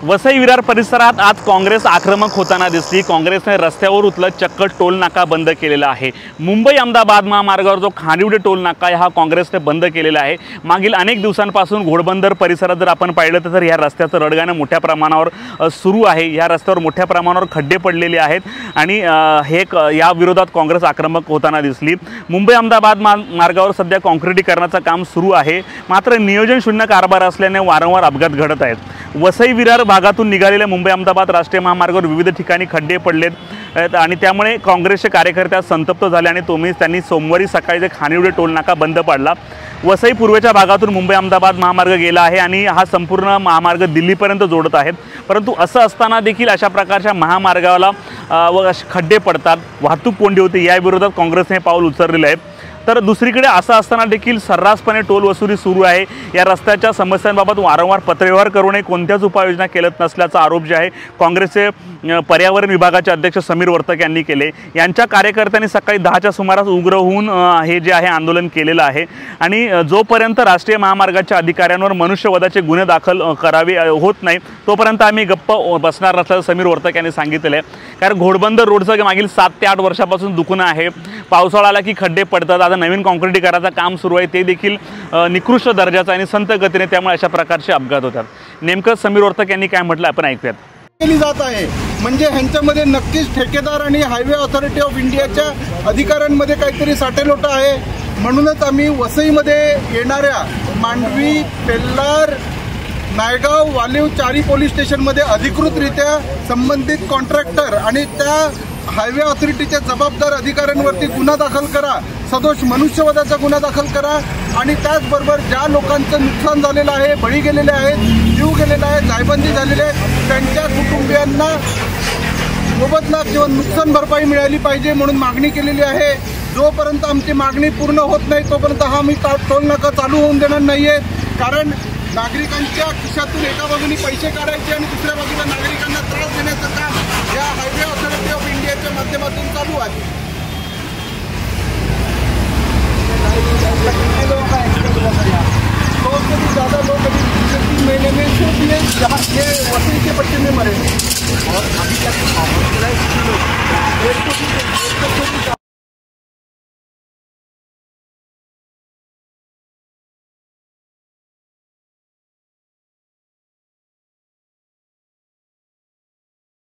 वसई विरार परिसरात आज काँग्रेस आक्रमक होताना दिसली। काँग्रेसने रस्त्यावर उतरत चक्क टोल नाका बंद केलेला आहे। मुंबई अहमदाबाद महामार्गावर जो खानिवडे टोल नाका आहे हा काँग्रेसने बंद केलेला आहे। मागील अनेक दिवसांपासून घोडबंदर परिसरात जर आपण पाहिलं तर या रस्त्याचं रडगाणं मोठ्या प्रमाणावर सुरू आहे। या रस्त्यावर मोठ्या प्रमाणावर खड्डे पडलेले आहेत आणि या विरोधात काँग्रेस आक्रमक होताना दिसली। मुंबई अहमदाबाद मार्गावर सध्या काँक्रिटीकरणाचं काम सुरू आहे, मात्र नियोजन शून्य कारभार असल्याने वारंवार अपघात घडत आहेत। वसई विरार भागातून निघालेल्या मुंबई अहमदाबाद राष्ट्रीय महामार्गावर विविध ठिकाणी खड्डे पडलेत आणि त्यामुळे काँग्रेसचे कार्यकर्ते संतप्त झाले आणि त्यांनी सोमवारी सकाळी खानिवडे टोल नाका बंद पाडला। वसई पूर्वेच्या भागातून मुंबई अहमदाबाद महामार्ग गेला आहे आणि हा संपूर्ण महामार्ग दिल्लीपर्यंत जोडत आहे, परंतु असं असताना देखील अशा प्रकारच्या महामार्गाला खड्डे पडतात, वाहतूक कोंडी होते। या विरोधात काँग्रेसने पाऊल उचललेलं आहे। तर दुसरीकडे असं असताना देखील सर्रासपणे टोल वसुली सुरू आहे। या रस्त्याच्या समस्यांबाबत वारंवार पत्रव्यवहार करूनही कोणत्याच उपाययोजना केलेत नसल्याचा आरोप जे आहे काँग्रेसचे पर्यावरण विभागाचे अध्यक्ष समीर वर्तक यांनी केले। यांच्या कार्यकर्त्यांनी सकाळी 10च्या सुमारास उग्र होऊन हे जे आहे आंदोलन केलेलं आहे आणि जोपर्यंत राष्ट्रीय महामार्गाच्या अधिकाऱ्यांवर मनुष्यवधाचे गुन्हे दाखल करावे होत नाही तोपर्यंत आम्ही गप्प बसणार नसल्याचं समीर वर्तक यांनी सांगितलेलं आहे। कारण घोडबंदर रोडचं मागील 7 ते 8 वर्षापासून दुखणं आहे। पावसाळा आला की खड्डे पडतात। आता नवीन काँक्रिटीकरणाचं काम सुरू आहे, ते देखील निकृष्ट दर्जाचं आणि संत गतीने, त्यामुळे अशा प्रकारचे अपघात होतात। नेमकं समीर वर्तक यांनी काय म्हटलं आपण ऐकूयात। केली जात आहे म्हणजे ह्यांच्यामध्ये नक्कीच ठेकेदार आणि हायवे ऑथॉरिटी ऑफ इंडियाच्या अधिकाऱ्यांमध्ये काहीतरी साटेलोटा आहे। म्हणूनच आम्ही वसईमध्ये येणाऱ्या मांडवी, पेल्लार, नायगाव, वालीव चारी पोलीस स्टेशनमध्ये अधिकृतरित्या संबंधित कॉन्ट्रॅक्टर आणि त्या हायवे ऑथॉरिटीच्या जबाबदार अधिकाऱ्यांवरती गुन्हा दाखल करा, सदोष मनुष्यवधाचा गुन्हा दाखल करा आणि त्याचबरोबर ज्या लोकांचं नुकसान झालेलं आहे, बळी गेलेले आहेत, जीव गेलेला आहे, जायबंदी झालेली आहे, त्यांच्या कुटुंबियांना मोबदला किंवा नुकसान भरपाई मिळाली पाहिजे म्हणून मागणी केलेली आहे। जोपर्यंत आमची मागणी पूर्ण होत नाही तोपर्यंत हा आम्ही टोल नाका चालू होऊन देणार नाहीये। कारण नागरिकांच्या खिशातून एका बाजूने पैसे काढायचे आणि दुसऱ्या बाजूला नागरिकांना त्रास देण्याचं काम